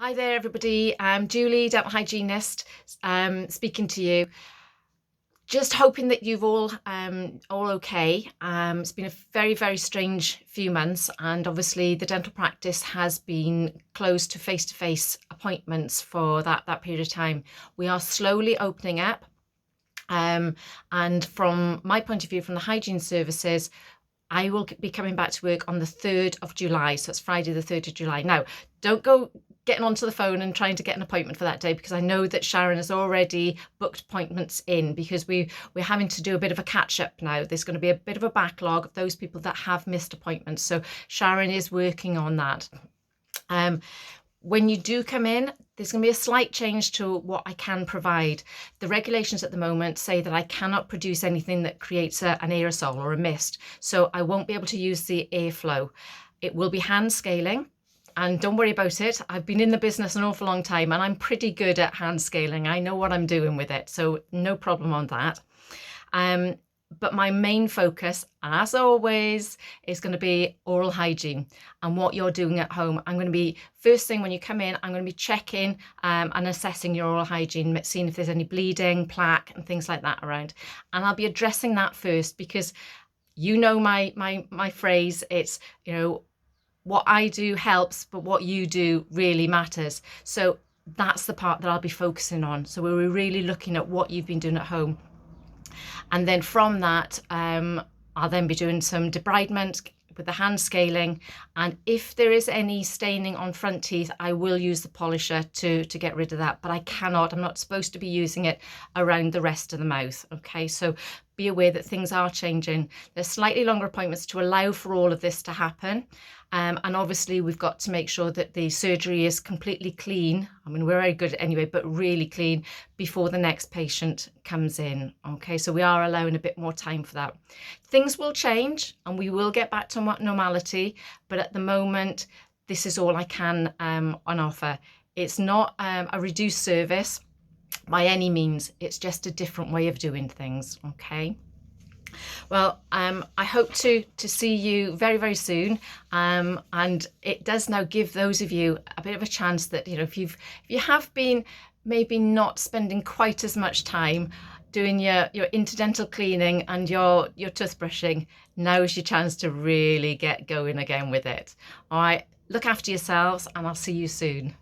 Hi there, everybody. I'm Julie, dental hygienist, speaking to you. Just hoping that you've all okay. It's been a very, very strange few months, and obviously the dental practice has been closed to face-to-face appointments for that period of time. We are slowly opening up, and from my point of view, from the hygiene services, I will be coming back to work on the 3rd of July. So it's Friday, the 3rd of July. Now, don't go getting onto the phone and trying to get an appointment for that day, because I know that Sharon has already booked appointments in, because we're having to do a bit of a catch up now. There's going to be a bit of a backlog of those people that have missed appointments. So Sharon is working on that. When you do come in, there's going to be a slight change to what I can provide. The regulations at the moment say that I cannot produce anything that creates an aerosol or a mist, so I won't be able to use the airflow. It will be hand scaling, and don't worry about it. I've been in the business an awful long time and I'm pretty good at hand scaling. I know what I'm doing with it, so no problem on that. But my main focus, as always, is going to be oral hygiene and what you're doing at home. I'm going to be, first thing when you come in, I'm going to be checking and assessing your oral hygiene, seeing if there's any bleeding, plaque and things like that around. And I'll be addressing that first, because you know my phrase, it's, you know, what I do helps, but what you do really matters. So that's the part that I'll be focusing on. So we're really looking at what you've been doing at home. And then from that, I'll then be doing some debridement with the hand scaling. And if there is any staining on front teeth, I will use the polisher to get rid of that, but I'm not supposed to be using it around the rest of the mouth. Okay, so be aware that things are changing. There's slightly longer appointments to allow for all of this to happen. And obviously we've got to make sure that the surgery is completely clean. I mean, we're very good anyway, but really clean before the next patient comes in. Okay, so we are allowing a bit more time for that. Things will change and we will get back to normality, but at the moment, this is all I can on offer. It's not a reduced service by any means. It's just a different way of doing things. Okay. Well, I hope to see you very, very soon. And it does now give those of you a bit of a chance that, you know, if you have been maybe not spending quite as much time doing your interdental cleaning and your toothbrushing, now is your chance to really get going again with it. All right, look after yourselves and I'll see you soon.